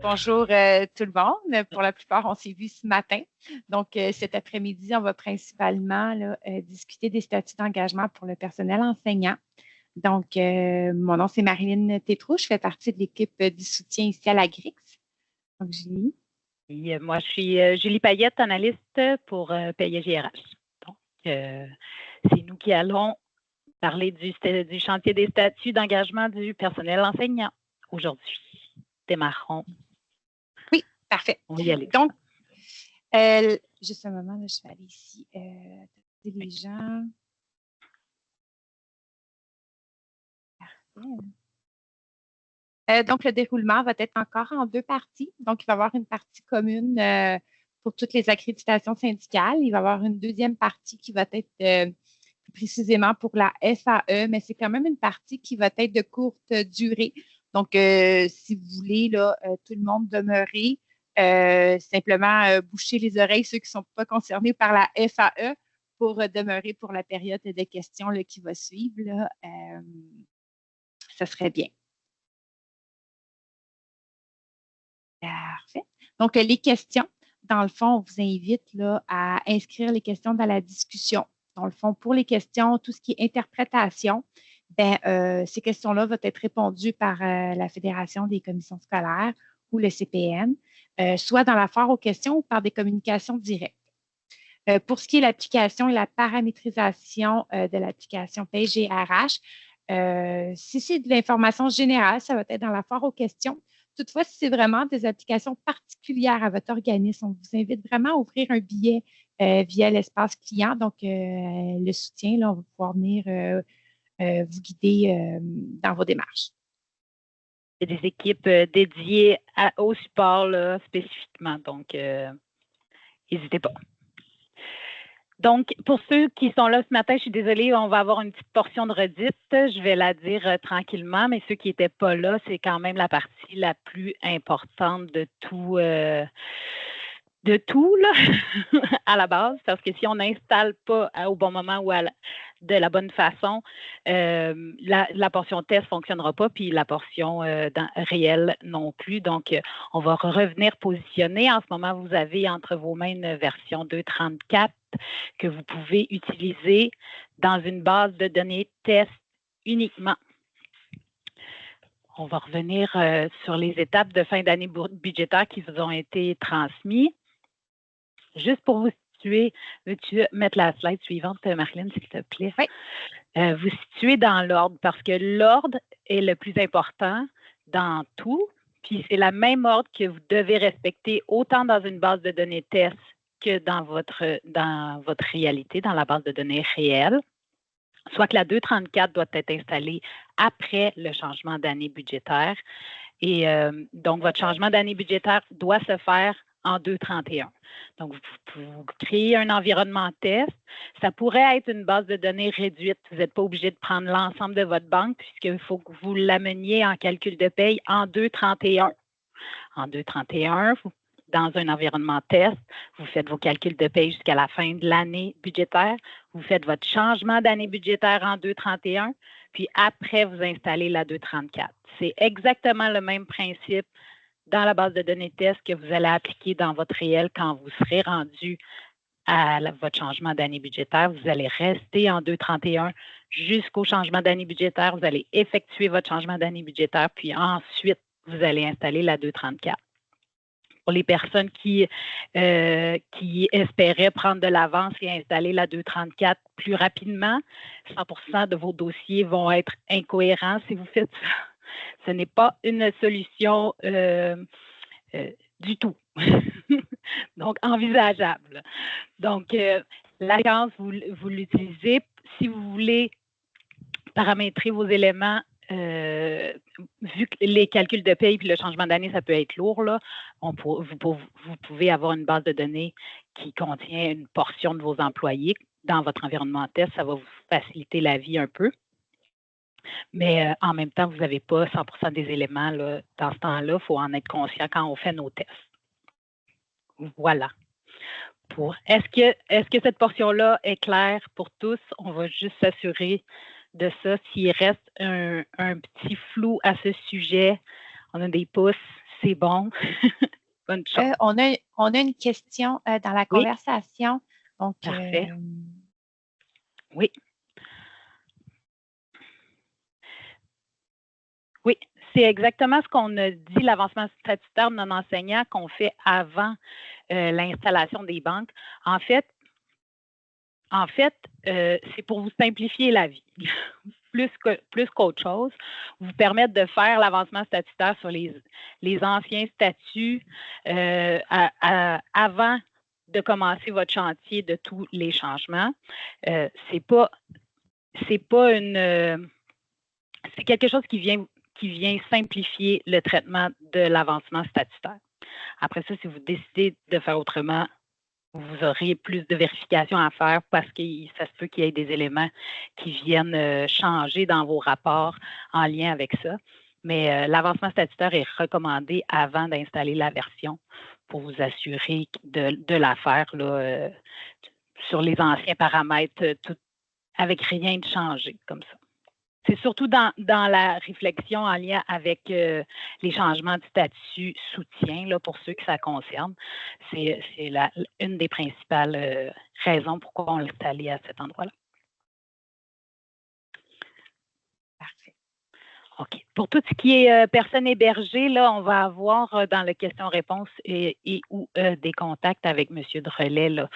Bonjour tout le monde. Pour la plupart, on s'est vu ce matin. Donc, cet après-midi, on va principalement discuter des statuts d'engagement pour le personnel enseignant. Donc, mon nom, c'est Marilyn Tétrault. Je fais partie de l'équipe du soutien ici à la GRIX. Donc, Julie. Et moi, je suis Julie Payette, analyste pour PAIGRH. Donc, c'est nous qui allons parler du chantier des statuts d'engagement du personnel enseignant aujourd'hui. Démarrons. Oui, parfait. On va y aller. Donc, juste un moment, là, je vais aller ici. Les gens. Parfait. Donc, le déroulement va être encore en 2 parties. Donc, il va y avoir une partie commune pour toutes les accréditations syndicales. Il va y avoir une deuxième partie qui va être plus précisément pour la FAE, mais c'est quand même une partie qui va être de courte durée. Donc, si vous voulez, là, tout le monde demeurer, simplement boucher les oreilles, ceux qui ne sont pas concernés par la FAE, pour demeurer pour la période de questions là, qui va suivre. Là, ça serait bien. Parfait. Donc, les questions, dans le fond, on vous invite là, à inscrire les questions dans la discussion. Dans le fond, pour les questions, tout ce qui est interprétation, ces questions-là vont être répondues par la Fédération des commissions scolaires ou le CPN, soit dans la foire aux questions ou par des communications directes. Pour ce qui est l'application et la paramétrisation de l'application PAIGRH, si c'est de l'information générale, ça va être dans la foire aux questions. Toutefois, si c'est vraiment des applications particulières à votre organisme, on vous invite vraiment à ouvrir un billet via l'espace client. Donc, le soutien, là, on va pouvoir venir vous guider dans vos démarches. Il y a des équipes dédiées au support là, spécifiquement, donc n'hésitez pas. Donc, pour ceux qui sont là ce matin, je suis désolée, on va avoir une petite portion de redite. Je vais la dire tranquillement, mais ceux qui n'étaient pas là, c'est quand même la partie la plus importante de tout là, à la base, parce que si on n'installe pas au bon moment ou de la bonne façon, la portion test ne fonctionnera pas, puis la portion réelle non plus. Donc, on va revenir positionner. En ce moment, vous avez entre vos mains une version 2.34 que vous pouvez utiliser dans une base de données test uniquement. On va revenir sur les étapes de fin d'année budgétaire qui vous ont été transmises. Juste pour vous situer, veux-tu mettre la slide suivante, Marilyn, s'il te plaît? Oui. Vous situez dans l'ordre parce que l'ordre est le plus important dans tout, puis c'est la même ordre que vous devez respecter autant dans une base de données test que dans votre réalité, dans la base de données réelle. Soit que la 234 doit être installée après le changement d'année budgétaire. Et donc, votre changement d'année budgétaire doit se faire en 231. Donc, vous créez un environnement test. Ça pourrait être une base de données réduite. Vous n'êtes pas obligé de prendre l'ensemble de votre banque puisqu'il faut que vous l'ameniez en calcul de paye en 231. En 231, dans un environnement test, vous faites vos calculs de paye jusqu'à la fin de l'année budgétaire. Vous faites votre changement d'année budgétaire en 231, puis après, vous installez la 234. C'est exactement le même principe dans la base de données test que vous allez appliquer dans votre réel quand vous serez rendu à votre changement d'année budgétaire. Vous allez rester en 231 jusqu'au changement d'année budgétaire. Vous allez effectuer votre changement d'année budgétaire, puis ensuite, vous allez installer la 234. Pour les personnes qui espéraient prendre de l'avance et installer la 234 plus rapidement, 100% de vos dossiers vont être incohérents si vous faites ça. Ce n'est pas une solution du tout. Donc, envisageable. Donc, la séquence, vous l'utilisez. Si vous voulez paramétrer vos éléments, vu que les calculs de paye et le changement d'année, ça peut être lourd, là, vous pouvez avoir une base de données qui contient une portion de vos employés dans votre environnement test. Ça va vous faciliter la vie un peu. Mais en même temps, vous n'avez pas 100% des éléments là, dans ce temps-là. Il faut en être conscient quand on fait nos tests. Voilà. Est-ce que cette portion-là est claire pour tous? On va juste s'assurer de ça. S'il reste un petit flou à ce sujet, on a des pouces. c'est bon. Bonne chance. On a une question dans la Oui. conversation. Donc, Parfait. Oui. Oui, c'est exactement ce qu'on a dit, l'avancement statutaire non enseignant qu'on fait avant l'installation des banques. En fait, c'est pour vous simplifier la vie, plus qu'autre chose, vous permettre de faire l'avancement statutaire sur les anciens statuts avant de commencer votre chantier de tous les changements. C'est quelque chose qui vient simplifier le traitement de l'avancement statutaire. Après ça, si vous décidez de faire autrement, vous aurez plus de vérifications à faire parce que ça se peut qu'il y ait des éléments qui viennent changer dans vos rapports en lien avec ça. Mais l'avancement statutaire est recommandé avant d'installer la version pour vous assurer de la faire sur les anciens paramètres, avec rien de changé comme ça. C'est surtout dans la réflexion en lien avec les changements de statut soutien, là, pour ceux que ça concerne. C'est une des principales raisons pourquoi on l'a allé à cet endroit-là. Parfait. OK. Pour tout ce qui est personnes hébergées, là, on va avoir dans le question-réponse et ou des contacts avec M. Drolet là,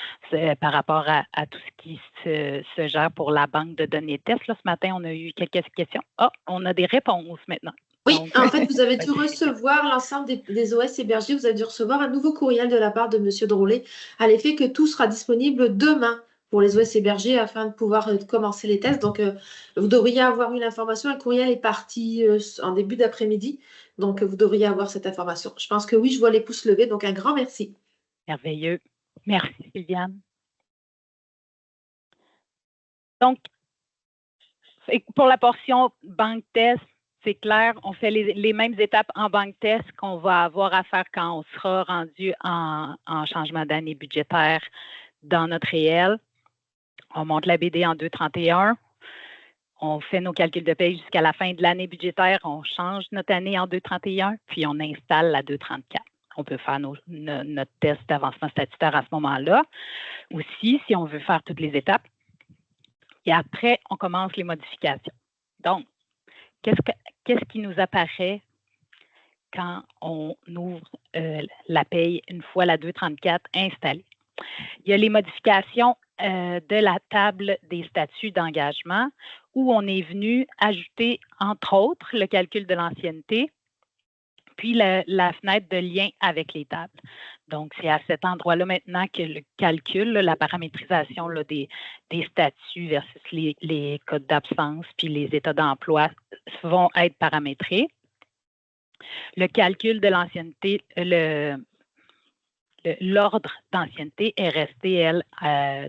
par rapport à tout ce qui se gère pour la banque de données test. Là, ce matin, on a eu quelques questions. On a des réponses maintenant. Oui, donc, en fait, vous avez dû recevoir l'ensemble des OS hébergés. Vous avez dû recevoir un nouveau courriel de la part de M. Drolet à l'effet que tout sera disponible demain pour les OS hébergés afin de pouvoir commencer les tests. Donc, vous devriez avoir une information. Un courriel est parti en début d'après-midi. Donc, vous devriez avoir cette information. Je pense que oui, je vois les pouces levés. Donc, un grand merci. Merveilleux. Merci, Sylviane. Donc, pour la portion banque test, c'est clair, on fait les mêmes étapes en banque test qu'on va avoir à faire quand on sera rendu en changement d'année budgétaire dans notre réel. On monte la BD en 2,31. On fait nos calculs de paye jusqu'à la fin de l'année budgétaire. On change notre année en 2,31, puis on installe la 2,34. On peut faire notre test d'avancement statutaire à ce moment-là. Aussi, si on veut faire toutes les étapes. Et après, on commence les modifications. Donc, qu'est-ce qui nous apparaît quand on ouvre la paye une fois la 234 installée? Il y a les modifications de la table des statuts d'engagement où on est venu ajouter, entre autres, le calcul de l'ancienneté, puis la fenêtre de lien avec les tables. Donc, c'est à cet endroit-là maintenant que le calcul, la paramétrisation des statuts versus les codes d'absence puis les états d'emploi vont être paramétrés. Le calcul de l'ancienneté, l'ordre d'ancienneté est resté, elle,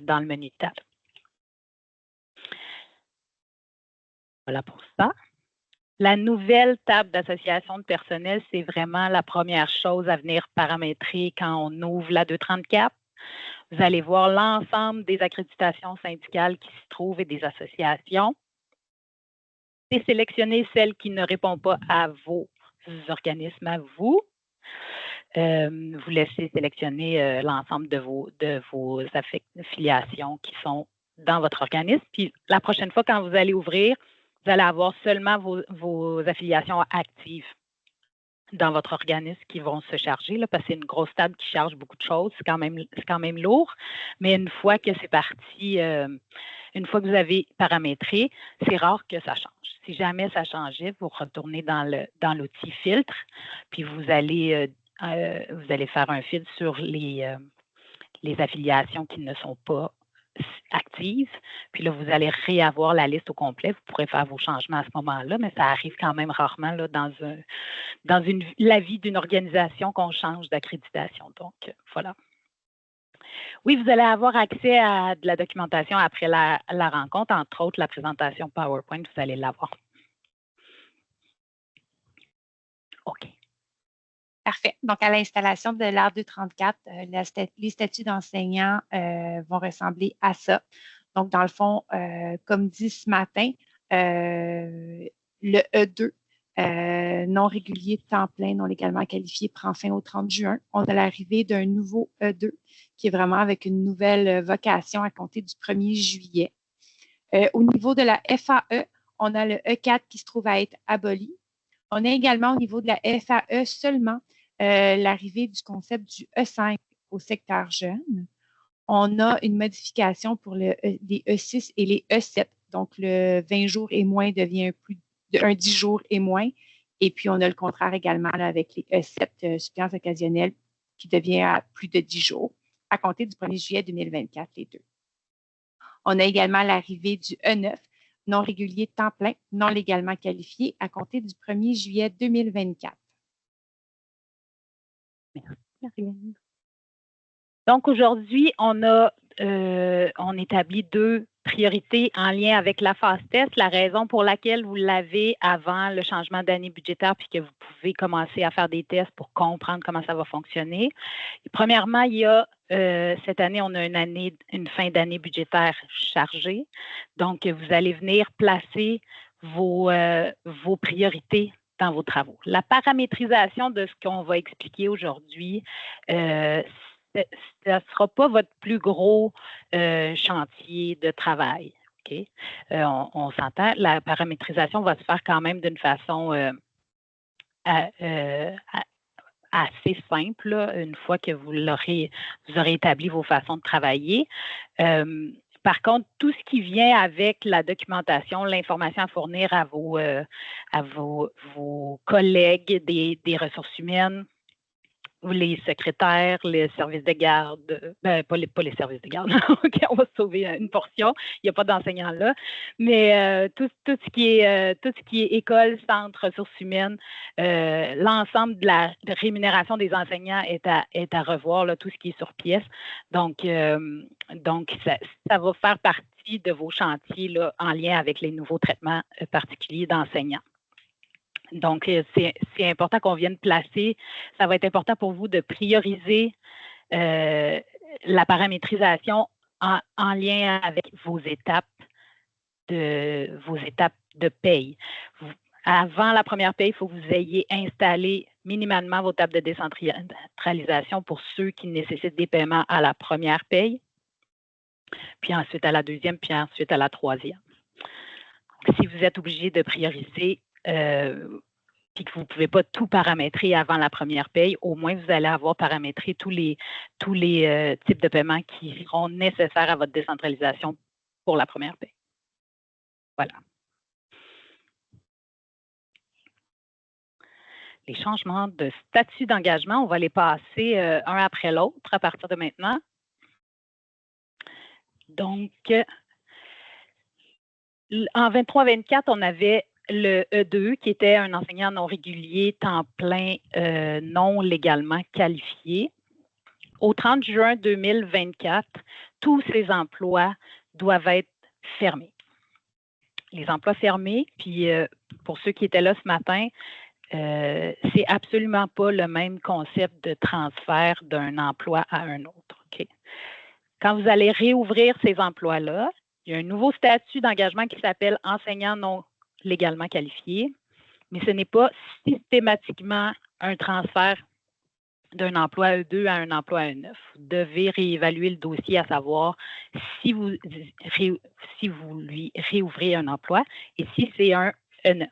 dans le menu de table. Voilà pour ça. La nouvelle table d'association de personnel, c'est vraiment la première chose à venir paramétrer quand on ouvre la 234. Vous allez voir l'ensemble des accréditations syndicales qui se trouvent et des associations. Et sélectionner celles qui ne répondent pas à vos organismes, à vous. Vous laissez sélectionner l'ensemble de vos affiliations qui sont dans votre organisme. Puis la prochaine fois, quand vous allez ouvrir, vous allez avoir seulement vos affiliations actives dans votre organisme qui vont se charger, là, parce que c'est une grosse table qui charge beaucoup de choses. C'est quand même lourd. Mais une fois que c'est parti, une fois que vous avez paramétré, c'est rare que ça change. Si jamais ça changeait, vous retournez dans l'outil filtre, puis vous allez faire un filtre sur les affiliations qui ne sont pas actives. Puis là, vous allez réavoir la liste au complet. Vous pourrez faire vos changements à ce moment-là, mais ça arrive quand même rarement là, dans la vie d'une organisation qu'on change d'accréditation. Donc, voilà. Oui, vous allez avoir accès à de la documentation après la rencontre, entre autres la présentation PowerPoint, vous allez l'avoir. OK. Parfait. Donc, à l'installation de l'AR 234, les statuts d'enseignants vont ressembler à ça. Donc, dans le fond, comme dit ce matin, le E2 non régulier de temps plein, non légalement qualifié, prend fin au 30 juin. On a l'arrivée d'un nouveau E2 qui est vraiment avec une nouvelle vocation à compter du 1er juillet. Au niveau de la FAE, on a le E4 qui se trouve à être aboli. On a également au niveau de la FAE seulement l'arrivée du concept du E5 au secteur jeune. On a une modification pour les E6 et les E7. Donc, le 20 jours et moins devient un 10 jours et moins. Et puis, on a le contraire également là, avec les E7 suppléances occasionnelles qui devient à plus de 10 jours à compter du 1er juillet 2024, les deux. On a également l'arrivée du E9, non régulier de temps plein, non légalement qualifié, à compter du 1er juillet 2024. Merci, Marianne. Donc, aujourd'hui, on établit 2 priorités en lien avec la phase test, la raison pour laquelle vous l'avez avant le changement d'année budgétaire puis que vous pouvez commencer à faire des tests pour comprendre comment ça va fonctionner. Et premièrement, il y a cette année, on a une fin d'année budgétaire chargée. Donc, vous allez venir placer vos priorités dans vos travaux. La paramétrisation de ce qu'on va expliquer aujourd'hui, ça ne sera pas votre plus gros chantier de travail. Okay? On s'entend, la paramétrisation va se faire quand même d'une façon assez simple, là, une fois que vous aurez établi vos façons de travailler. Par contre, tout ce qui vient avec la documentation, l'information à fournir à vos collègues des ressources humaines, ou les secrétaires, les services de garde, pas les services de garde, OK, on va sauver une portion, il n'y a pas d'enseignants là, mais tout ce qui est école, centre, ressources humaines, l'ensemble de la rémunération des enseignants est à revoir, là, tout ce qui est sur pièce. Donc ça va faire partie de vos chantiers là, en lien avec les nouveaux traitements particuliers d'enseignants. Donc, c'est important qu'on vienne placer. Ça va être important pour vous de prioriser la paramétrisation en lien avec vos étapes de paye. Avant la première paye, il faut que vous ayez installé minimalement vos tables de décentralisation pour ceux qui nécessitent des paiements à la première paye, puis ensuite à la deuxième, puis ensuite à la troisième. Donc, si vous êtes obligé de prioriser puis que vous ne pouvez pas tout paramétrer avant la première paye, au moins vous allez avoir paramétré tous les types de paiements qui seront nécessaires à votre décentralisation pour la première paye. Voilà. Les changements de statut d'engagement, on va les passer un après l'autre à partir de maintenant. Donc, en 23-24, on avait le E2, qui était un enseignant non régulier, temps plein, non légalement qualifié. Au 30 juin 2024, tous ces emplois doivent être fermés. Les emplois fermés, puis pour ceux qui étaient là ce matin, c'est absolument pas le même concept de transfert d'un emploi à un autre. Okay? Quand vous allez réouvrir ces emplois-là, il y a un nouveau statut d'engagement qui s'appelle enseignant non légalement qualifié, mais ce n'est pas systématiquement un transfert d'un emploi E2 à un emploi E9. Vous devez réévaluer le dossier à savoir si vous lui réouvrez un emploi et si c'est un E9.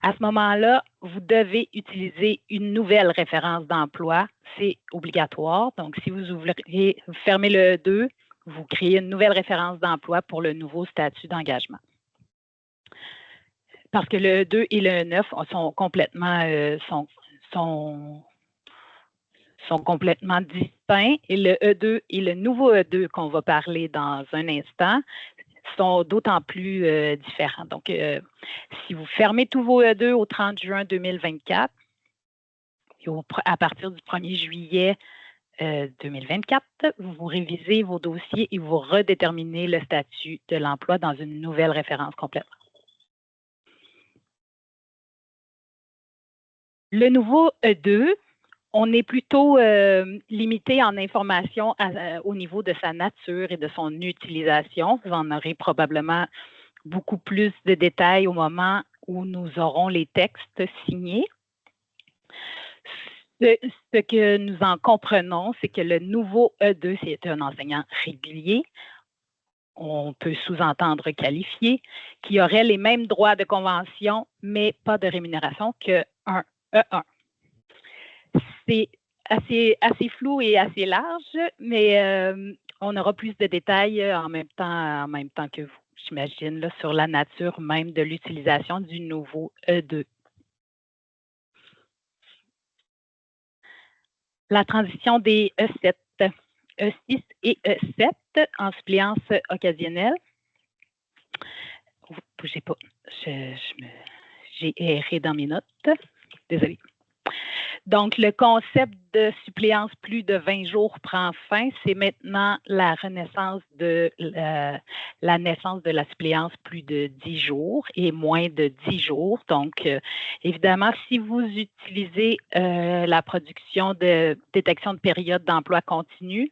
À ce moment-là, vous devez utiliser une nouvelle référence d'emploi. C'est obligatoire. Donc, si vous fermez le E2, vous créez une nouvelle référence d'emploi pour le nouveau statut d'engagement. Parce que le E2 et le E9 sont complètement, sont complètement distincts et le E2 et le nouveau E2 qu'on va parler dans un instant sont d'autant plus différents. Donc, si vous fermez tous vos E2 au 30 juin 2024, et à partir du 1er juillet 2024, vous révisez vos dossiers et vous redéterminez le statut de l'emploi dans une nouvelle référence complète. Le nouveau E2, on est plutôt limité en information au niveau de sa nature et de son utilisation. Vous en aurez probablement beaucoup plus de détails au moment où nous aurons les textes signés. Ce que nous en comprenons, c'est que le nouveau E2, c'est un enseignant régulier, on peut sous-entendre qualifié, qui aurait les mêmes droits de convention, mais pas de rémunération qu'un E1. C'est assez flou et assez large, mais on aura plus de détails en même temps que vous, j'imagine, là, sur la nature même de l'utilisation du nouveau E2. La transition des E7, E6 et E7 en suppléance occasionnelle. Bougez pas, j'ai erré dans mes notes. Désolée. Donc, le concept de suppléance plus de 20 jours prend fin. C'est maintenant la renaissance de la naissance de la suppléance plus de 10 jours et moins de 10 jours. Donc, évidemment, si vous utilisez la production de détection de période d'emploi continu,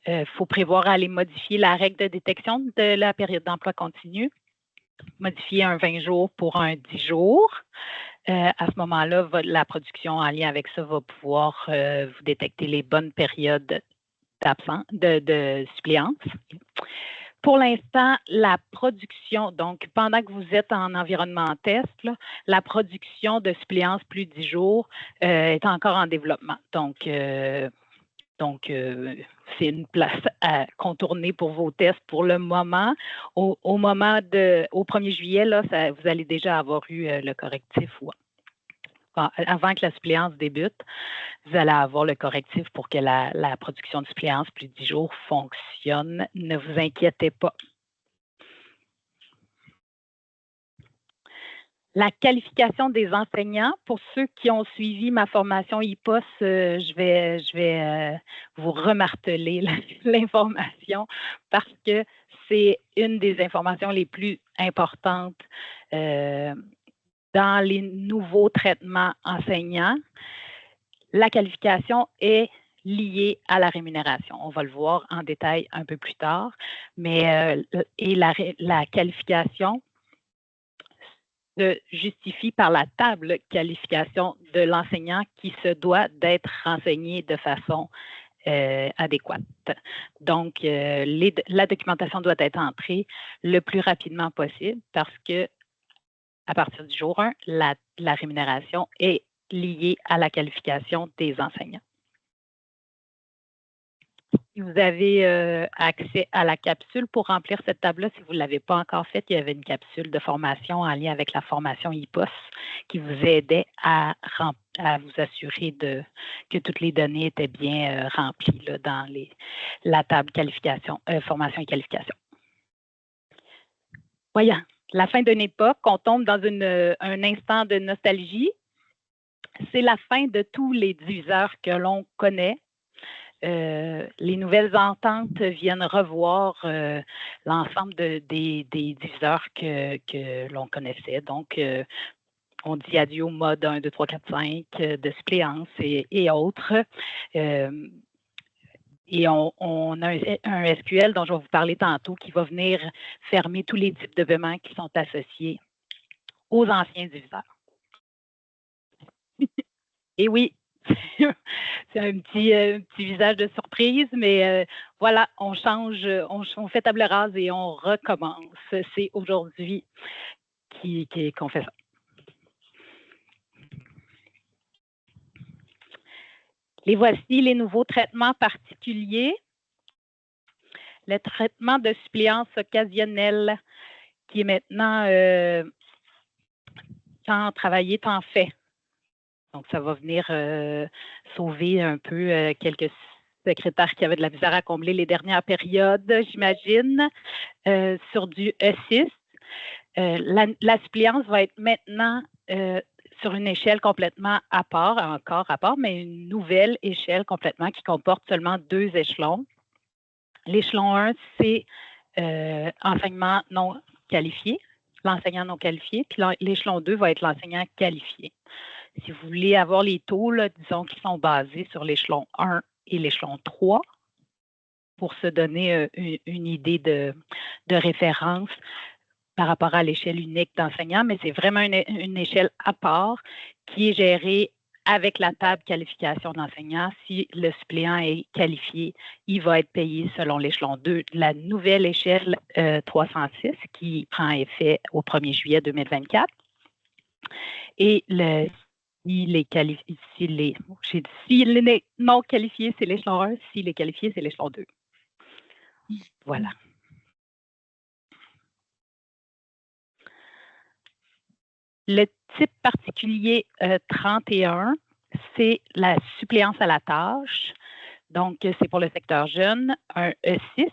il faut prévoir à aller modifier la règle de détection de la période d'emploi continu, modifier un 20 jours pour un 10 jours. À ce moment-là, la production en lien avec ça va pouvoir vous détecter les bonnes périodes de suppléance. Pour l'instant, la production, donc pendant que vous êtes en environnement test, là, la production de suppléance plus de 10 jours est encore en développement. Donc c'est une place à contourner pour vos tests pour le moment. Au 1er juillet, là, vous allez déjà avoir eu le correctif. Avant que la suppléance débute, vous allez avoir le correctif pour que la production de suppléance plus de 10 jours fonctionne. Ne vous inquiétez pas. La qualification des enseignants, pour ceux qui ont suivi ma formation IPOS, je vais vous remarteler l'information parce que c'est une des informations les plus importantes dans les nouveaux traitements enseignants. La qualification est liée à la rémunération. On va le voir en détail un peu plus tard, mais la qualification se justifie par la table qualification de l'enseignant qui se doit d'être renseigné de façon adéquate. Donc, la documentation doit être entrée le plus rapidement possible parce que à partir du jour 1, la rémunération est liée à la qualification des enseignants. Si vous avez accès à la capsule pour remplir cette table-là, si vous ne l'avez pas encore faite, il y avait une capsule de formation en lien avec la formation IPOS qui vous aidait à vous assurer que toutes les données étaient bien remplies là, dans la table qualification, formation et qualification. Voyons, la fin d'une époque, on tombe dans un instant de nostalgie. C'est la fin de tous les diviseurs que l'on connaît. Les nouvelles ententes viennent revoir l'ensemble des diviseurs que l'on connaissait. Donc, on dit adieu au mode 1, 2, 3, 4, 5 de suppléance et autres. Et on a un SQL dont je vais vous parler tantôt qui va venir fermer tous les types de paiements qui sont associés aux anciens diviseurs. Et oui, c'est un petit visage de surprise, mais voilà, on change, on fait table rase et on recommence. C'est aujourd'hui qu'on fait ça. Et voici les nouveaux traitements particuliers. Le traitement de suppléance occasionnelle qui est maintenant tant travaillé, tant fait. Donc, ça va venir sauver un peu quelques secrétaires qui avaient de la misère à combler les dernières périodes, j'imagine, sur du E6. La suppléance va être maintenant sur une échelle complètement encore à part, mais une nouvelle échelle complètement qui comporte seulement 2 échelons. L'échelon 1, c'est enseignement non qualifié, l'enseignant non qualifié, puis l'échelon 2 va être l'enseignant qualifié. Si vous voulez avoir les taux, là, disons, qui sont basés sur l'échelon 1 et l'échelon 3, pour se donner une idée de référence, par rapport à l'échelle unique d'enseignants, mais c'est vraiment une échelle à part qui est gérée avec la table qualification d'enseignant. Si le suppléant est qualifié, il va être payé selon l'échelon 2 de la nouvelle échelle 306 qui prend effet au 1er juillet 2024. Et s'il est non qualifié, c'est l'échelon 1. S'il est qualifié, c'est l'échelon 2. Voilà. Le type particulier 31, c'est la suppléance à la tâche. Donc, c'est pour le secteur jeune, un E6.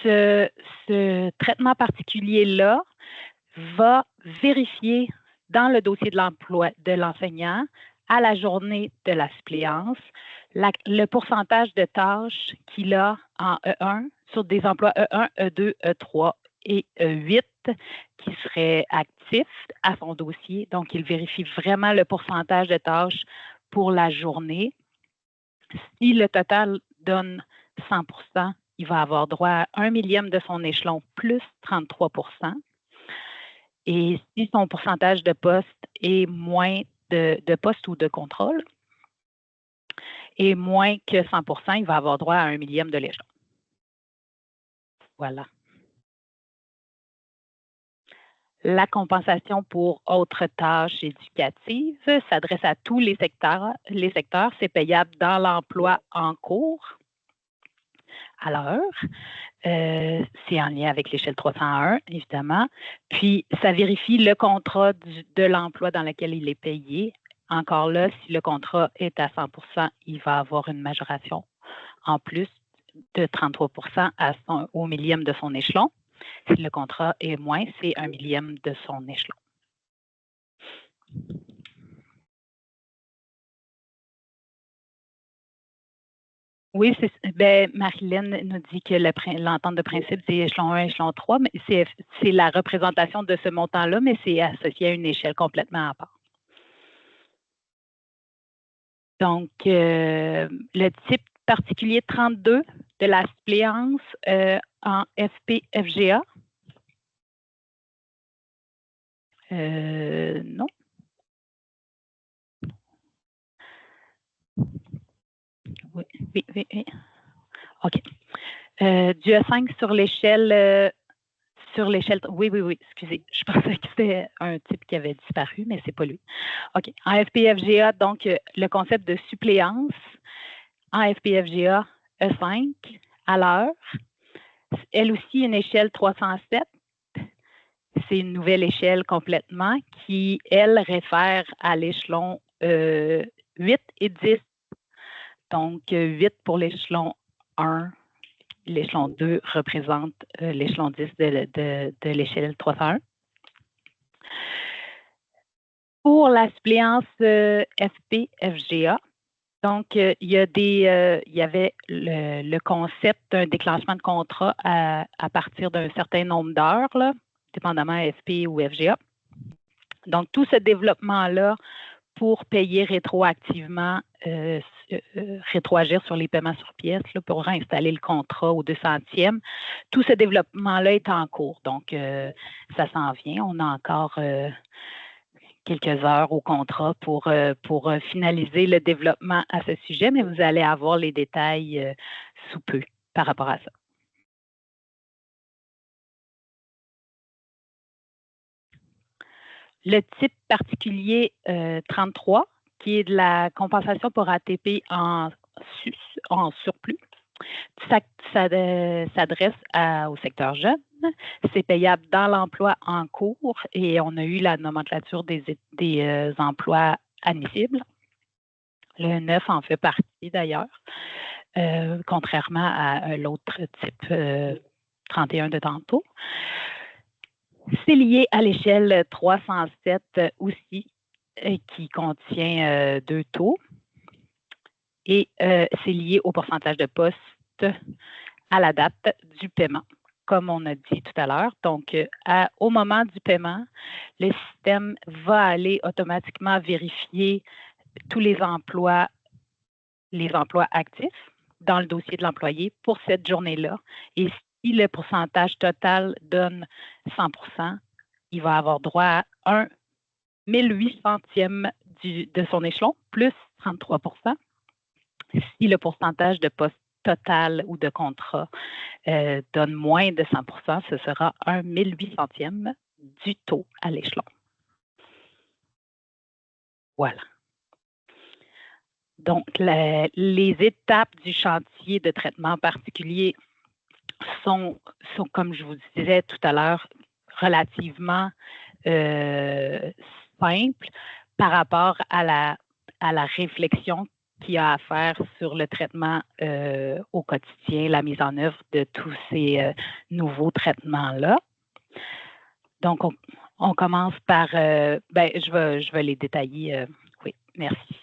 Ce traitement particulier-là va vérifier dans le dossier de l'emploi de l'enseignant à la journée de la suppléance le pourcentage de tâches qu'il a en E1 sur des emplois E1, E2, E3 et E8 qui seraient actifs à son dossier. Donc, il vérifie vraiment le pourcentage de tâches pour la journée. Si le total donne 100%, il va avoir droit à 1 millième de son échelon plus 33%. Et si son pourcentage de poste est moins de poste ou de contrôle est moins que 100%, il va avoir droit à 1 millième de l'échelon. Voilà. La compensation pour autres tâches éducatives s'adresse à tous les secteurs. C'est payable dans l'emploi en cours à l'heure. C'est en lien avec l'échelle 301, évidemment. Puis, ça vérifie le contrat de l'emploi dans lequel il est payé. Encore là, si le contrat est à 100%, il va avoir une majoration en plus de 33% au millième de son échelon. Si le contrat est moins, c'est 1 millième de son échelon. Oui, Marilyn nous dit que l'entente de principe, c'est échelon 1, échelon 3, mais c'est la représentation de ce montant-là, mais c'est associé à une échelle complètement à part. Donc, le type particulier 32 de la suppléance en FP-FGA. Non. Oui. OK. Du E5 sur l'échelle. Oui, excusez. Je pensais que c'était un type qui avait disparu, mais c'est pas lui. OK. En FP-FGA, donc, le concept de suppléance en FP-FGA E5 à l'heure. Elle aussi, une échelle 307. C'est une nouvelle échelle complètement qui, elle, réfère à l'échelon 8 et 10. Donc, 8 pour l'échelon 1. L'échelon 2 représente l'échelon 10 de l'échelle 301. Pour la suppléance FP-FGA, donc, il y avait le concept d'un déclenchement de contrat à partir d'un certain nombre d'heures, dépendamment FP ou FGA. Donc, tout ce développement-là pour payer rétroactivement, rétroagir sur les paiements sur pièces pour réinstaller le contrat au 200e, tout ce développement-là est en cours. Donc, ça s'en vient. On a encore quelques heures au contrat pour finaliser le développement à ce sujet, mais vous allez avoir les détails sous peu par rapport à ça. Le type particulier 33, qui est de la compensation pour ATP en surplus, ça s'adresse au secteur jeune. C'est payable dans l'emploi en cours et on a eu la nomenclature des emplois admissibles. Le 9 en fait partie d'ailleurs, contrairement à l'autre type 31 de tantôt. C'est lié à l'échelle 307 aussi, qui contient 2 taux. Et c'est lié au pourcentage de poste à la date du paiement, comme on a dit tout à l'heure. Donc, au moment du paiement, le système va aller automatiquement vérifier tous les emplois actifs dans le dossier de l'employé pour cette journée-là. Et si le pourcentage total donne 100 %, il va avoir droit à un 1800e de son échelon, plus 33 %. Si le pourcentage de poste total ou de contrat donne moins de 100 %, ce sera un 1800e du taux à l'échelon. Voilà. Donc, les étapes du chantier de traitement particulier sont, comme je vous disais tout à l'heure, relativement simples par rapport à la réflexion qu'il y a à faire sur le traitement au quotidien, la mise en œuvre de tous ces nouveaux traitements-là. Donc, on commence par, je vais les détailler. Oui, merci.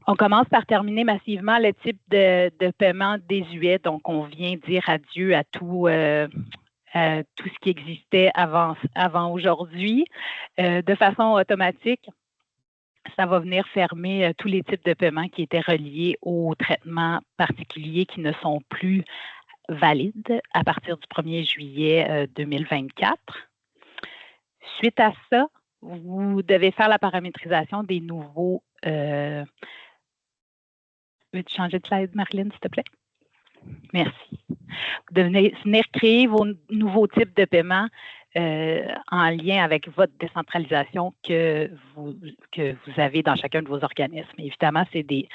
On commence par terminer massivement le type de paiement désuet. Donc, on vient dire adieu à tout ce qui existait avant aujourd'hui. De façon automatique, ça va venir fermer tous les types de paiements qui étaient reliés aux traitements particuliers qui ne sont plus valides à partir du 1er juillet 2024. Suite à ça, vous devez faire la paramétrisation des nouveaux... Veux-tu changer de slide, Marilyn, s'il te plaît? Merci. Vous devez venir créer vos nouveaux types de paiement en lien avec votre décentralisation que vous avez dans chacun de vos organismes. Évidemment, c'est des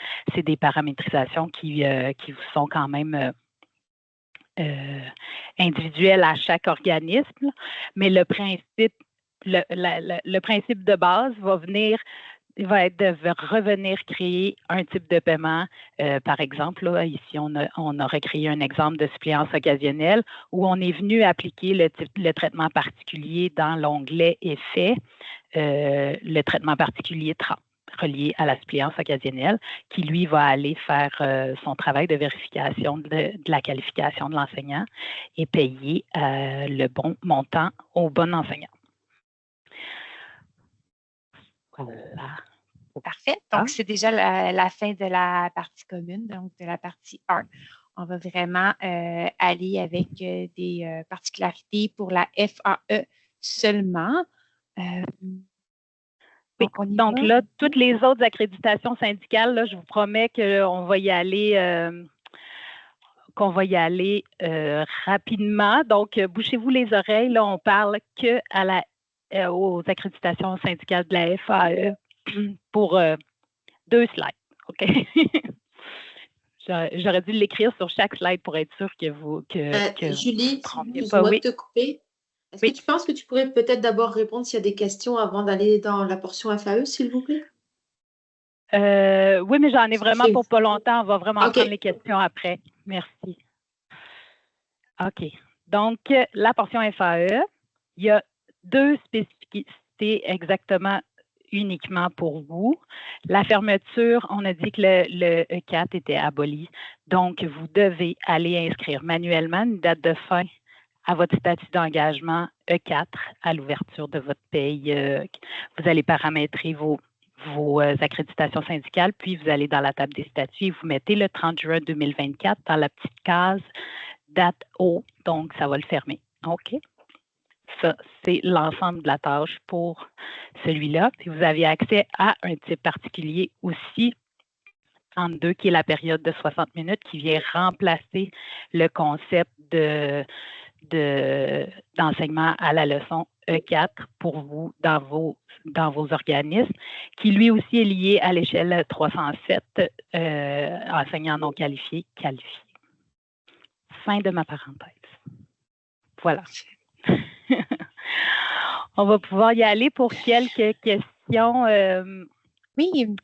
paramétrisations qui vous sont quand même individuelles à chaque organisme, mais le principe de base va être de revenir créer un type de paiement. Par exemple, là, ici, on aurait créé un exemple de suppléance occasionnelle où on est venu appliquer le traitement particulier dans l'onglet Effets, le traitement particulier relié à la suppléance occasionnelle, qui, lui, va aller faire son travail de vérification de la qualification de l'enseignant et payer le bon montant au bon enseignant. Voilà. Parfait. Donc, c'est déjà la fin de la partie commune, donc de la partie 1. On va vraiment aller avec des particularités pour la FAE seulement. Donc là, toutes les autres accréditations syndicales, là, je vous promets qu'on va y aller rapidement. Donc, bouchez-vous les oreilles. Là, on parle que aux accréditations syndicales de la FAE pour 2 slides. OK? J'aurais dû l'écrire sur chaque slide pour être sûr que Julie, excuse-moi de te couper. Est-ce que tu penses que tu pourrais peut-être d'abord répondre s'il y a des questions avant d'aller dans la portion FAE, s'il vous plaît? Oui, mais j'en ai vraiment pour pas longtemps. On va vraiment prendre les questions après. Merci. OK. Donc, la portion FAE, il y a 2 spécificités exactement uniquement pour vous. La fermeture, on a dit que le E4 était aboli. Donc, vous devez aller inscrire manuellement une date de fin à votre statut d'engagement E4 à l'ouverture de votre paye. Vous allez paramétrer vos accréditations syndicales, puis vous allez dans la table des statuts et vous mettez le 30 juin 2024 dans la petite case date O. Donc, ça va le fermer. OK? Ça, c'est l'ensemble de la tâche pour celui-là. Puis vous avez accès à un type particulier aussi, 32, qui est la période de 60 minutes, qui vient remplacer le concept d'enseignement à la leçon E4 pour vous dans vos organismes, qui lui aussi est lié à l'échelle 307, enseignants non qualifiés, qualifiés. Fin de ma parenthèse. Voilà. On va pouvoir y aller pour quelques questions. Oui,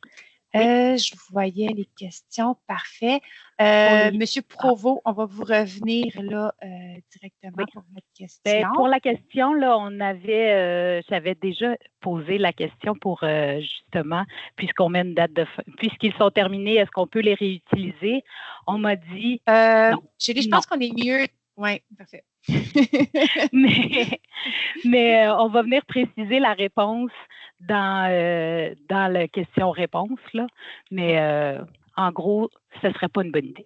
je voyais les questions. Parfait. Monsieur Provost, on va vous revenir là directement pour votre question. Pour la question, là, j'avais déjà posé la question pour justement, puisqu'on met une date de fin, puisqu'ils sont terminés, est-ce qu'on peut les réutiliser? On m'a dit. Non. Je pense qu'on est mieux. Oui, parfait. mais on va venir préciser la réponse dans la question-réponse, là. Mais en gros, ce ne serait pas une bonne idée.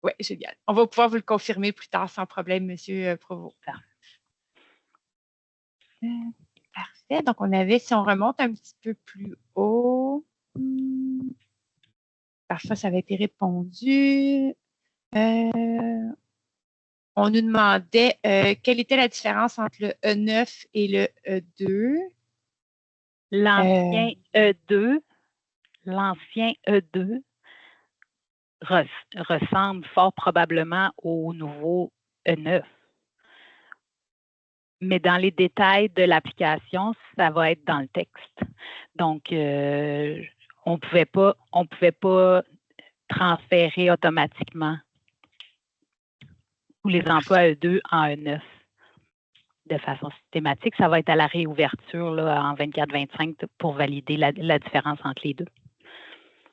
Oui, génial. On va pouvoir vous le confirmer plus tard sans problème, M. Provost. Parfait. Donc, on avait, si on remonte un petit peu plus haut, parfois ça avait été répondu. On nous demandait quelle était la différence entre le E9 et le E2. L'ancien E2 ressemble fort probablement au nouveau E9. Mais dans les détails de l'application, ça va être dans le texte. Donc, on pouvait pas transférer automatiquement tous les emplois E2 en E9 de façon systématique. Ça va être à la réouverture là, en 24-25 pour valider la différence entre les deux.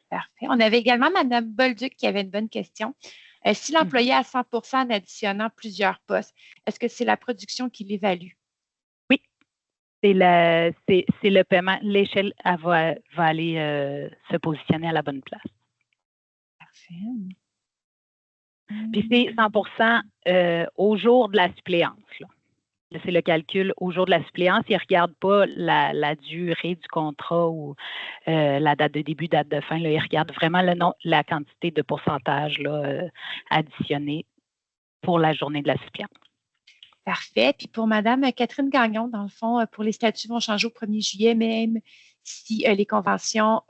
Parfait. On avait également Mme Bolduc qui avait une bonne question. Si l'employé a 100 en additionnant plusieurs postes, est-ce que c'est la production qui l'évalue? Oui. C'est le paiement. L'échelle va aller se positionner à la bonne place. Parfait. Puis c'est 100 au jour de la suppléance. Là. C'est le calcul au jour de la suppléance. Il ne regarde pas la durée du contrat ou la date de début, date de fin. Là. Il regarde vraiment la quantité de pourcentage là, additionné pour la journée de la suppléance. Parfait. Puis pour Mme Catherine Gagnon, dans le fond, pour les statuts vont changer au 1er juillet, même si les conventions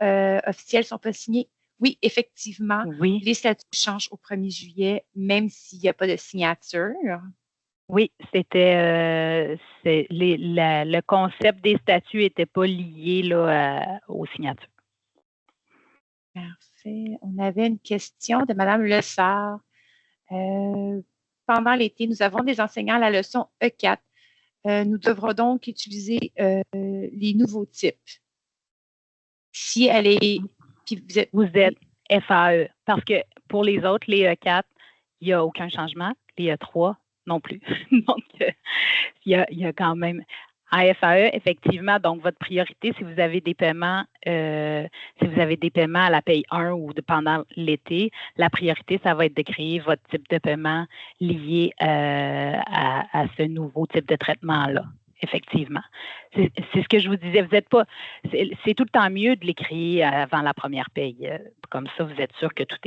officielles ne sont pas signées. Oui, effectivement, oui. Les statuts changent au 1er juillet, même s'il n'y a pas de signature. Oui, c'était le concept des statuts n'était pas lié là, aux signatures. Parfait. On avait une question de Mme Lessard. Pendant l'été, nous avons des enseignants à la leçon E4. Nous devrons donc utiliser les nouveaux types. Si elle est... Puis vous êtes FAE. Parce que pour les autres, les E4, il n'y a aucun changement. Les E3, non plus. Donc, il y a quand même... En FAE, effectivement, donc votre priorité, si vous avez des paiements, à la paye 1 ou pendant l'été, la priorité, ça va être de créer votre type de paiement lié à ce nouveau type de traitement-là. Effectivement. C'est ce que je vous disais. Vous êtes pas. C'est tout le temps mieux de les créer avant la première paye. Comme ça, vous êtes sûr que tout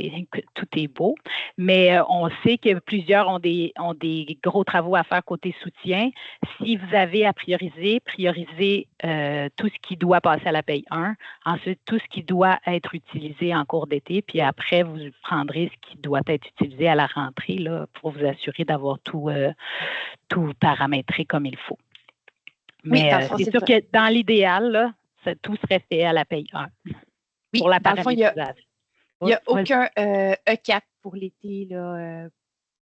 est beau. Mais on sait que plusieurs ont des gros travaux à faire côté soutien. Si vous avez à prioriser tout ce qui doit passer à la paye 1. Ensuite, tout ce qui doit être utilisé en cours d'été. Puis après, vous prendrez ce qui doit être utilisé à la rentrée là, pour vous assurer d'avoir tout paramétré comme il faut. Mais oui, c'est sûr que dans l'idéal, tout serait fait à la paye 1. Oui, pour la dans le fond, il n'y a aucun E4 pour l'été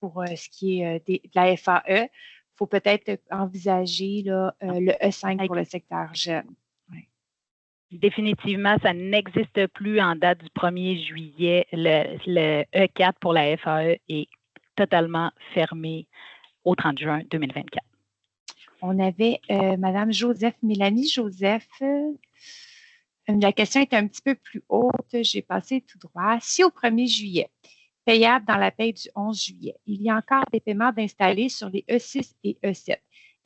pour ce qui est de la FAE. Il faut peut-être envisager là, le E5 pour le secteur jeune. Ouais. Définitivement, ça n'existe plus en date du 1er juillet. Le E4 pour la FAE est totalement fermé au 30 juin 2024. On avait Mme Mélanie Joseph. La question est un petit peu plus haute. J'ai passé tout droit. Si au 1er juillet, payable dans la paye du 11 juillet, il y a encore des paiements d'installer sur les E6 et E7,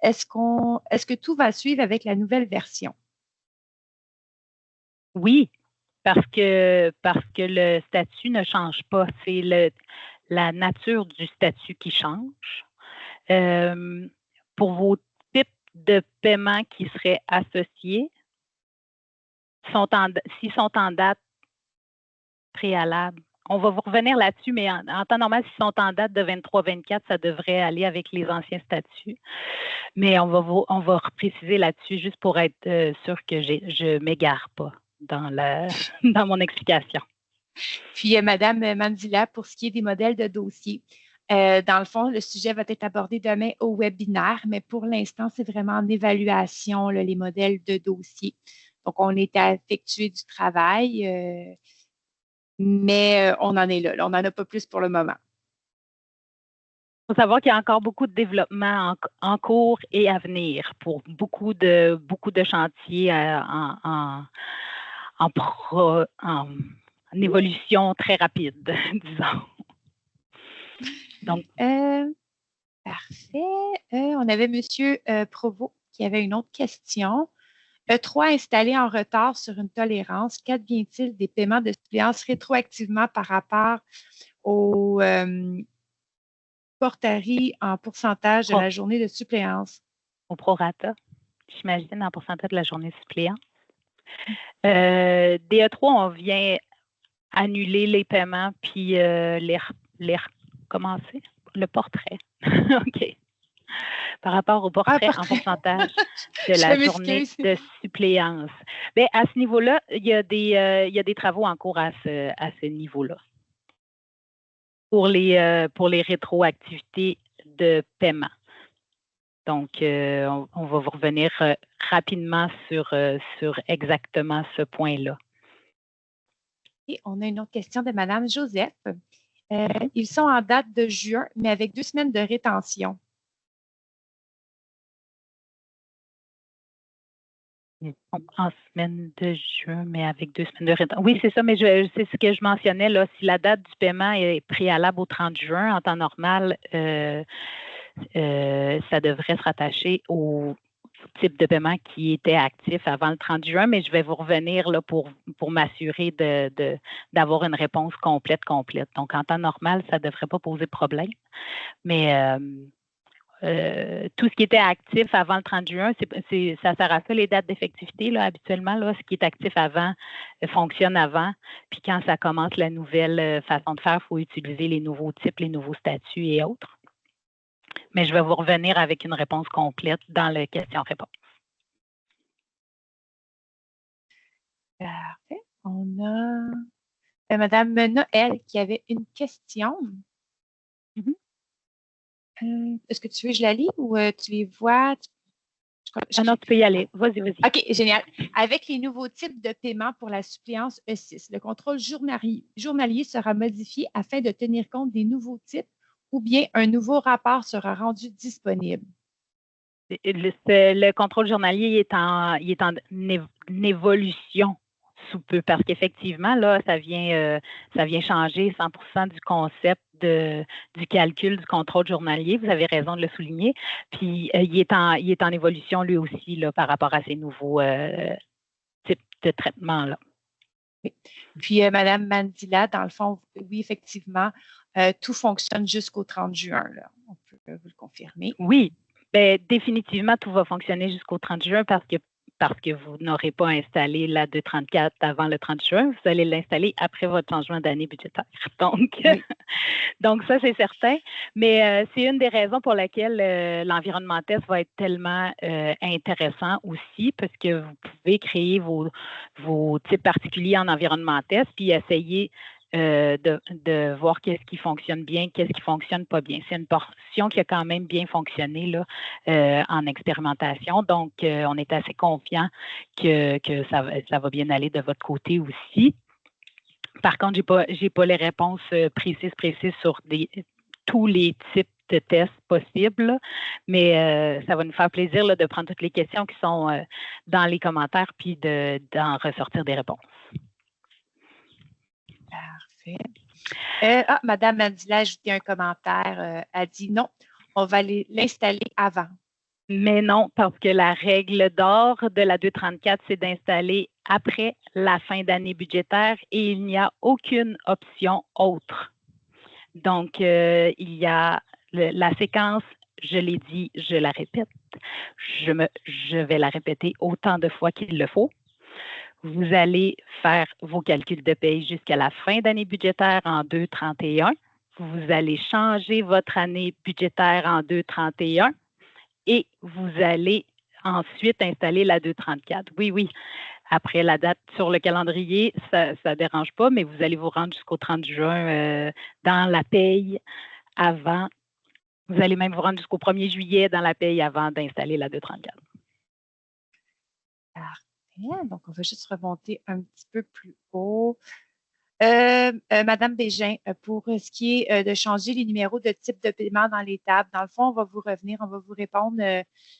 est-ce que tout va suivre avec la nouvelle version? Oui, parce que le statut ne change pas. C'est la nature du statut qui change. Pour vos types de paiements qui seraient associés, s'ils sont en date préalable, on va vous revenir là-dessus, mais en temps normal, s'ils sont en date de 23-24, ça devrait aller avec les anciens statuts. Mais on va repréciser là-dessus juste pour être sûr que je ne m'égare pas dans mon explication. Puis, Mme Mandila, pour ce qui est des modèles de dossiers, dans le fond, le sujet va être abordé demain au webinaire, mais pour l'instant, c'est vraiment en évaluation, là, les modèles de dossiers. Donc, on est à effectuer du travail, mais on en est là. On n'en a pas plus pour le moment. Il faut savoir qu'il y a encore beaucoup de développement en cours et à venir pour beaucoup de chantiers en évolution très rapide, disons. Donc, Parfait. On avait M. Provost qui avait une autre question. E3 installé en retard sur une tolérance, qu'advient-il des paiements de suppléance rétroactivement par rapport au portarie en pourcentage de la journée de suppléance? Au prorata, j'imagine, en pourcentage de la journée suppléante. Des E3, on vient annuler les paiements puis les recommencer. Le portrait. OK. Par rapport au portrait en pourcentage de la journée de suppléance. Bien, à ce niveau-là, il y a des travaux en cours à ce niveau-là pour les rétroactivités de paiement. Donc, on va vous revenir rapidement sur exactement ce point-là. Et on a une autre question de Mme Joseph. Ils sont en date de juin, mais avec 2 semaines de rétention. En semaine de juin, mais avec 2 semaines de rétention. Oui, c'est ça, mais c'est ce que je mentionnais, là. Si la date du paiement est préalable au 30 juin, en temps normal, ça devrait se rattacher au type de paiement qui était actif avant le 30 juin, mais je vais vous revenir là, pour m'assurer d'avoir une réponse complète. Donc, en temps normal, ça ne devrait pas poser problème. Mais tout ce qui était actif avant le 30 juin, ça sert à ça, les dates d'effectivité. Là, habituellement, là, ce qui est actif avant fonctionne avant. Puis quand ça commence la nouvelle façon de faire, il faut utiliser les nouveaux types, les nouveaux statuts et autres. Mais je vais vous revenir avec une réponse complète dans le question-réponse. Parfait. On a Mme Noël qui avait une question. Est-ce que tu veux que je la lis ou tu les vois? Non, tu peux y aller. Vas-y. OK, génial. Avec les nouveaux types de paiement pour la suppléance E6, le contrôle journalier sera modifié afin de tenir compte des nouveaux types ou bien un nouveau rapport sera rendu disponible? Le contrôle journalier est en évolution sous peu parce qu'effectivement, là, ça vient changer 100% du concept du calcul du contrôle journalier. Vous avez raison de le souligner. Puis, il est en évolution lui aussi là, par rapport à ces nouveaux types de traitements-là. Oui. Puis, Mme Mandila, dans le fond, oui, effectivement, tout fonctionne jusqu'au 30 juin. Là. On peut vous le confirmer. Oui, bien, définitivement, tout va fonctionner jusqu'au 30 juin parce que vous n'aurez pas installé la 234 avant le 30 juin. Vous allez l'installer après votre changement d'année budgétaire. Donc, oui. Donc ça, c'est certain. Mais c'est une des raisons pour laquelle l'environnement test va être tellement intéressant aussi parce que vous pouvez créer vos types particuliers en environnement test puis essayer de voir qu'est-ce qui fonctionne bien, qu'est-ce qui ne fonctionne pas bien. C'est une portion qui a quand même bien fonctionné là, en expérimentation. Donc, on est assez confiant que ça va bien aller de votre côté aussi. Par contre, je n'ai pas les réponses précises sur tous les types de tests possibles, mais ça va nous faire plaisir là, de prendre toutes les questions qui sont dans les commentaires puis d'en ressortir des réponses. Parfait. Mme Mandila a ajouté un commentaire. Elle dit non, on va l'installer avant. Mais non, parce que la règle d'or de la 234, c'est d'installer après la fin d'année budgétaire et il n'y a aucune option autre. Donc, il y a la séquence, je l'ai dit, je la répète. Je vais la répéter autant de fois qu'il le faut. Vous allez faire vos calculs de paye jusqu'à la fin d'année budgétaire en 2/31. Vous allez changer votre année budgétaire en 2/31 et vous allez ensuite installer la 234. Oui. Après la date sur le calendrier, ça ne dérange pas, mais vous allez vous rendre jusqu'au 30 juin dans la paye avant. Vous allez même vous rendre jusqu'au 1er juillet dans la paye avant d'installer la 234. Donc, on va juste remonter un petit peu plus haut. Madame Bégin, pour ce qui est de changer les numéros de type de paiement dans les tables, dans le fond, on va vous répondre,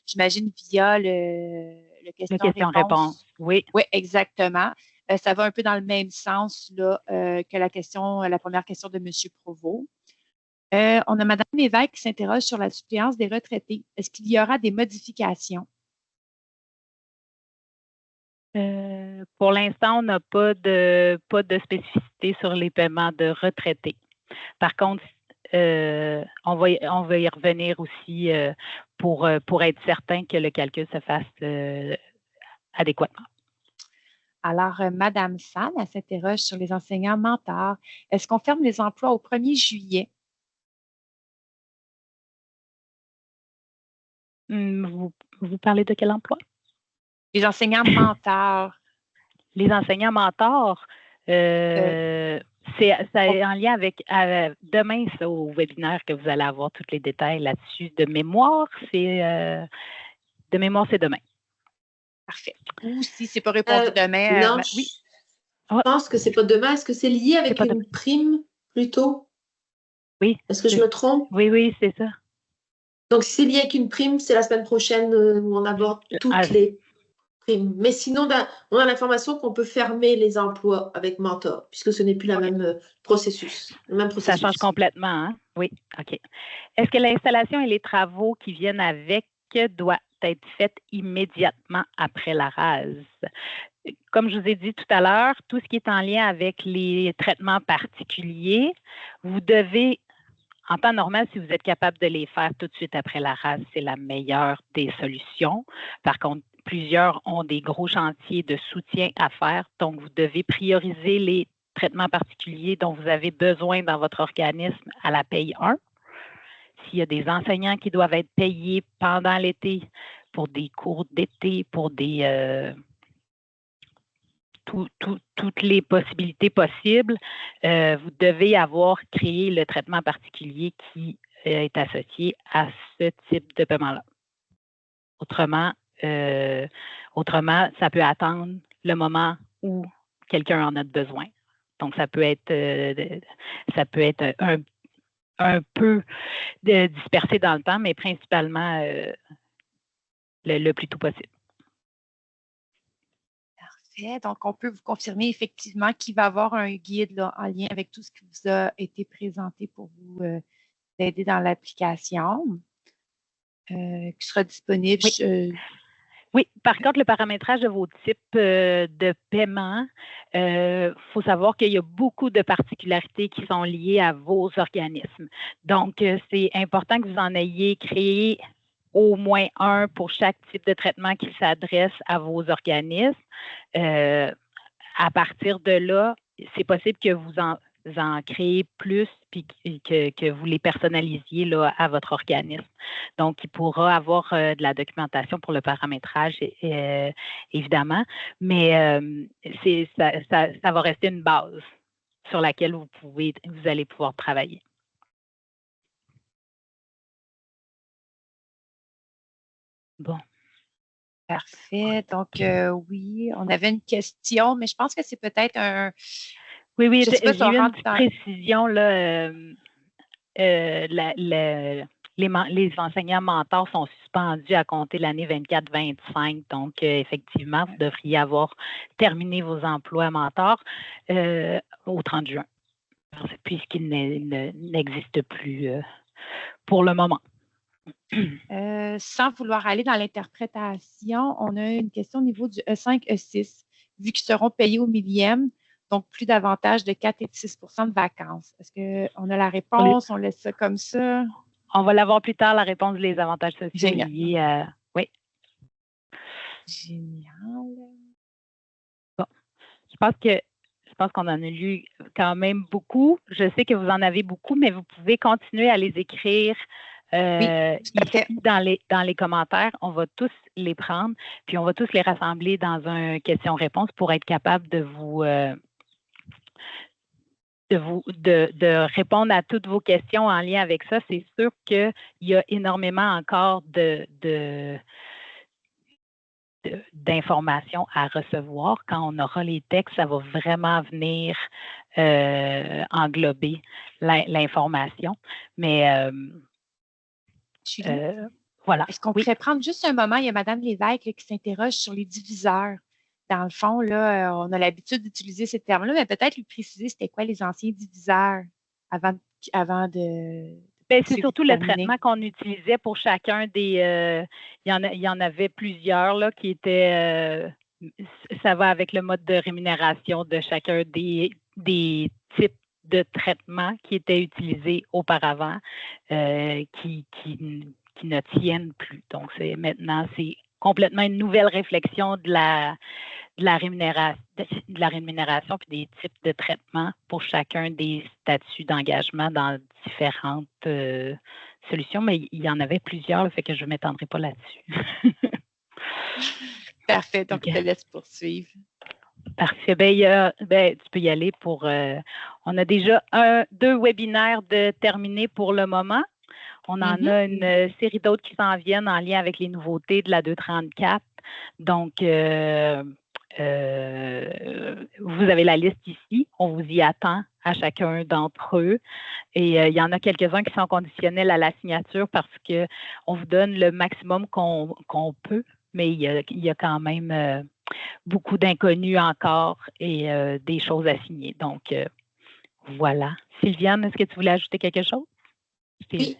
j'imagine, via le question-réponse. Oui. Oui, exactement. Ça va un peu dans le même sens là, que la première question de M. Provost. On a Mme Lévesque qui s'interroge sur la suppléance des retraités. Est-ce qu'il y aura des modifications? Pour l'instant, on n'a pas de spécificité sur les paiements de retraités. Par contre, on va y revenir aussi pour être certain que le calcul se fasse adéquatement. Alors, Mme San, elle s'interroge sur les enseignants mentors. Est-ce qu'on ferme les emplois au 1er juillet? Vous parlez de quel emploi? Les enseignants mentors. Les enseignants mentors, c'est en lien avec demain, ça, au webinaire, que vous allez avoir tous les détails là-dessus. De mémoire, c'est demain. Parfait. Ou si ce n'est pas répondu demain. Non, oui. Je pense que ce n'est pas demain. Est-ce que c'est lié avec une prime plutôt? Oui. Est-ce que je me trompe? Oui, c'est ça. Donc, si c'est lié avec une prime, c'est la semaine prochaine où on aborde toutes les primes. Mais sinon, on a l'information qu'on peut fermer les emplois avec Mentor, puisque ce n'est plus le même processus. Ça change complètement, hein? Oui, OK. Est-ce que l'installation et les travaux qui viennent avec doivent être faits immédiatement après la rase? Comme je vous ai dit tout à l'heure, tout ce qui est en lien avec les traitements particuliers, vous devez, en temps normal, si vous êtes capable de les faire tout de suite après la rase, c'est la meilleure des solutions. Par contre, plusieurs ont des gros chantiers de soutien à faire, donc vous devez prioriser les traitements particuliers dont vous avez besoin dans votre organisme à la paye 1. S'il y a des enseignants qui doivent être payés pendant l'été pour des cours d'été, pour des toutes les possibilités possibles, vous devez avoir créé le traitement particulier qui est associé à ce type de paiement-là. Autrement, ça peut attendre le moment où quelqu'un en a besoin. Donc, ça peut être un peu dispersé dans le temps, mais principalement le plus tôt possible. Parfait. Donc, on peut vous confirmer effectivement qu'il va y avoir un guide là, en lien avec tout ce qui vous a été présenté pour vous aider dans l'application, qui sera disponible. Oui, par contre, le paramétrage de vos types de paiement, faut savoir qu'il y a beaucoup de particularités qui sont liées à vos organismes. Donc, c'est important que vous en ayez créé au moins un pour chaque type de traitement qui s'adresse à vos organismes. À partir de là, c'est possible que vous en créez plus puis que vous les personnalisiez là, à votre organisme. Donc, il pourra avoir de la documentation pour le paramétrage, évidemment, mais ça va rester une base sur laquelle vous allez pouvoir travailler. Bon. Parfait. Donc, oui, on avait une question, mais je pense que c'est peut-être un... Oui, j'ai eu une petite précision, là. Les enseignants mentors sont suspendus à compter l'année 24-25. Donc, effectivement, vous devriez avoir terminé vos emplois mentors au 30 juin, puisqu'ils n'existent plus pour le moment. Sans vouloir aller dans l'interprétation, on a une question au niveau du E5, E6, vu qu'ils seront payés au millième, donc plus davantage de 4 et de 6 % de vacances. Est-ce qu'on a la réponse? On laisse ça comme ça? On va l'avoir plus tard, la réponse des avantages sociaux liés. Oui. Génial. Bon. Je pense qu'on en a lu quand même beaucoup. Je sais que vous en avez beaucoup, mais vous pouvez continuer à les écrire ici dans les commentaires. On va tous les prendre, puis on va tous les rassembler dans un question-réponse pour être capable de répondre à toutes vos questions en lien avec ça. C'est sûr qu'il y a énormément encore d'informations à recevoir. Quand on aura les textes, ça va vraiment venir englober l'information. Mais voilà. Est-ce qu'on pourrait prendre juste un moment? Il y a Mme Lévesque qui s'interroge sur les diviseurs. Dans le fond, là, on a l'habitude d'utiliser ces termes-là, mais peut-être lui préciser c'était quoi les anciens diviseurs avant avant de Ben, c'est surtout le terminer? traitement qu'on utilisait pour chacun des. Il y en avait plusieurs là, qui étaient. Ça va avec le mode de rémunération de chacun des types de traitements qui étaient utilisés auparavant, qui ne tiennent plus. Donc, maintenant, c'est complètement une nouvelle réflexion de la rémunération puis des types de traitements pour chacun des statuts d'engagement dans différentes solutions, mais il y en avait plusieurs, là, fait que je ne m'étendrai pas là-dessus. Parfait, donc je te laisse poursuivre. Parfait. Tu peux y aller pour... on a déjà 2 webinaires de terminés pour le moment. On en a une série d'autres qui s'en viennent en lien avec les nouveautés de la 234. Donc, vous avez la liste ici. On vous y attend à chacun d'entre eux. Et il y en a quelques-uns qui sont conditionnels à la signature parce qu'on vous donne le maximum qu'on peut, mais il y a quand même beaucoup d'inconnus encore et des choses à signer. Donc, voilà. Sylviane, est-ce que tu voulais ajouter quelque chose? Oui,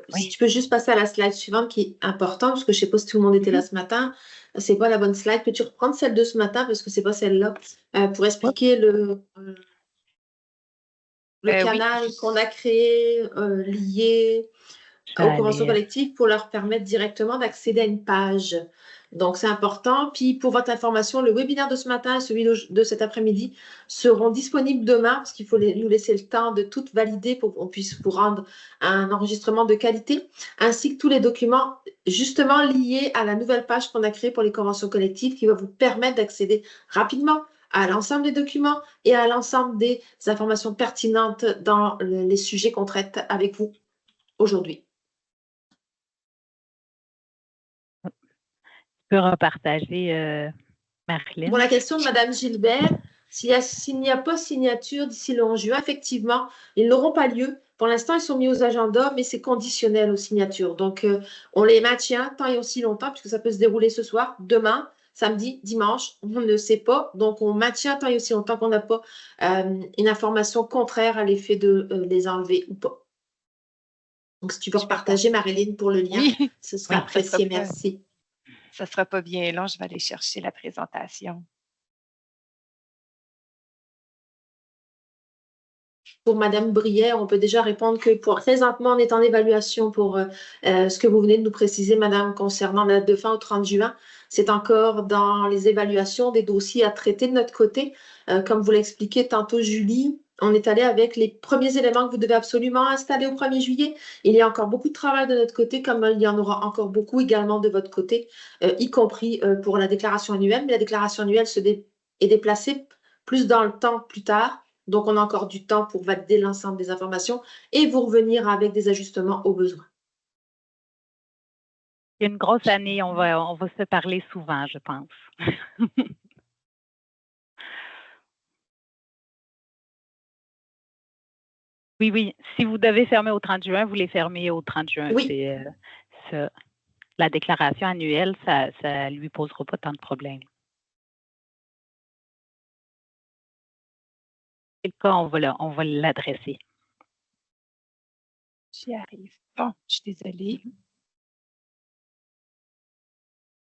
si tu peux juste passer à la slide suivante qui est importante, parce que je ne sais pas si tout le monde était là ce matin. Ce n'est pas la bonne slide. Peux-tu reprendre celle de ce matin, parce que ce n'est pas celle-là, pour expliquer le canal qu'on a créé, lié aux conventions collectives pour leur permettre directement d'accéder à une page. Donc, c'est important. Puis, pour votre information, le webinaire de ce matin et celui de cet après-midi seront disponibles demain parce qu'il faut nous laisser le temps de tout valider pour qu'on puisse vous rendre un enregistrement de qualité, ainsi que tous les documents justement liés à la nouvelle page qu'on a créée pour les conventions collectives qui va vous permettre d'accéder rapidement à l'ensemble des documents et à l'ensemble des informations pertinentes dans les sujets qu'on traite avec vous aujourd'hui. Tu peux repartager, Marilyn. Pour la question de Mme Gilbert, s'il n'y a pas signature d'ici le 11 juin, effectivement, ils n'auront pas lieu. Pour l'instant, ils sont mis aux agendas, mais c'est conditionnel aux signatures. Donc, on les maintient tant et aussi longtemps, puisque ça peut se dérouler ce soir, demain, samedi, dimanche, on ne sait pas. Donc, on maintient tant et aussi longtemps qu'on n'a pas une information contraire à l'effet de les enlever ou pas. Donc, si tu peux repartager, Marilyn, pour le lien, ce sera apprécié. Merci. Ça ne sera pas bien long, je vais aller chercher la présentation. Pour Mme Brière, on peut déjà répondre que présentement, on est en évaluation pour ce que vous venez de nous préciser, Madame, concernant la date de fin au 30 juin. C'est encore dans les évaluations des dossiers à traiter de notre côté. Comme vous l'expliquiez tantôt, Julie, on est allé avec les premiers éléments que vous devez absolument installer au 1er juillet. Il y a encore beaucoup de travail de notre côté, comme il y en aura encore beaucoup également de votre côté, y compris pour la déclaration annuelle. Mais la déclaration annuelle est déplacée plus dans le temps plus tard. Donc, on a encore du temps pour valider l'ensemble des informations et vous revenir avec des ajustements au besoin. C'est une grosse année, on va se parler souvent, je pense. Oui. Si vous devez fermer au 30 juin, vous les fermez au 30 juin. Oui. La déclaration annuelle, ça ne lui posera pas tant de problèmes. C'est le cas, on va l'adresser. J'y arrive. Bon, je suis désolée.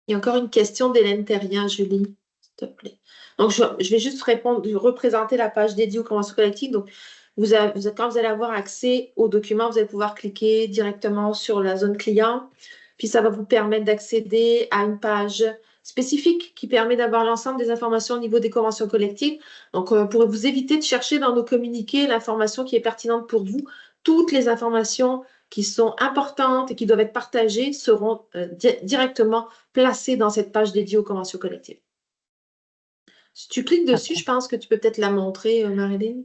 Il y a encore une question d'Hélène Terrien, Julie, s'il te plaît. Donc, je vais juste représenter la page dédiée aux conventions collectives. Donc, quand vous allez avoir accès aux documents, vous allez pouvoir cliquer directement sur la zone client. Puis, ça va vous permettre d'accéder à une page spécifique qui permet d'avoir l'ensemble des informations au niveau des conventions collectives. Donc, pour vous éviter de chercher dans nos communiqués l'information qui est pertinente pour vous, toutes les informations qui sont importantes et qui doivent être partagées seront directement placées dans cette page dédiée aux conventions collectives. Si tu cliques dessus, je pense que tu peux peut-être la montrer, Marilyn.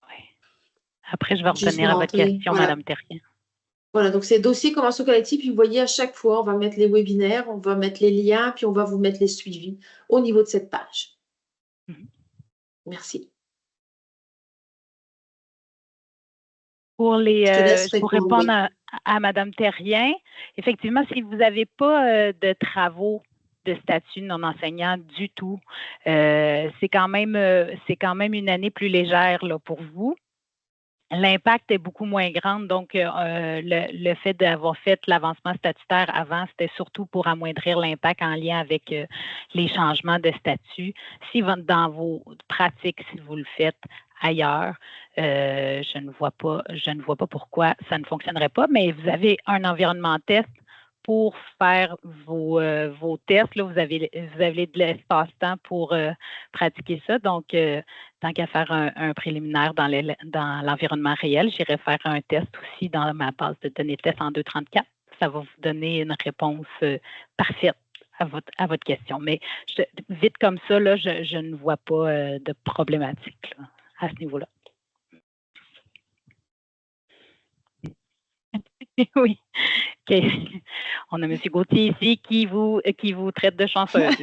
Oui. Après, je vais revenir à votre question, voilà. Madame Terrien. Voilà, donc c'est dossier convention collective, puis vous voyez à chaque fois, on va mettre les webinaires, on va mettre les liens, puis on va vous mettre les suivis au niveau de cette page. Merci. Pour répondre à Mme Terrien, effectivement, si vous n'avez pas de travaux de statut non enseignant du tout, c'est quand même une année plus légère là, pour vous. l'impact est beaucoup moins grand. Donc, le fait d'avoir fait l'avancement statutaire avant, c'était surtout pour amoindrir l'impact en lien avec les changements de statut. Si dans vos pratiques, si vous le faites ailleurs, je ne vois pas pourquoi ça ne fonctionnerait pas, mais vous avez un environnement test pour faire vos tests. Là, vous avez de l'espace-temps pour pratiquer ça. Donc, tant qu'à faire un préliminaire dans l'environnement réel, j'irai faire un test aussi dans ma base de données test en 234. Ça va vous donner une réponse parfaite à votre question. Mais vite comme ça, là, je ne vois pas de problématique là, à ce niveau-là. Oui. Okay. On a M. Gauthier ici qui vous traite de chanceuse.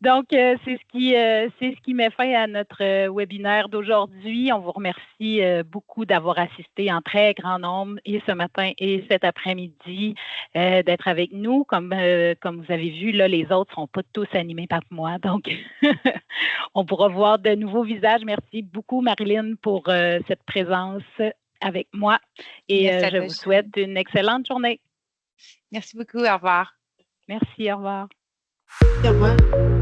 Donc, c'est ce qui met fin à notre webinaire d'aujourd'hui. On vous remercie beaucoup d'avoir assisté en très grand nombre et ce matin et cet après-midi d'être avec nous. Comme vous avez vu, là, les autres ne sont pas tous animés par moi. Donc, on pourra voir de nouveaux visages. Merci beaucoup, Marilyn, pour cette présence avec moi. Et je vous souhaite une excellente journée. Merci beaucoup. Au revoir. Merci. Au revoir. Au revoir.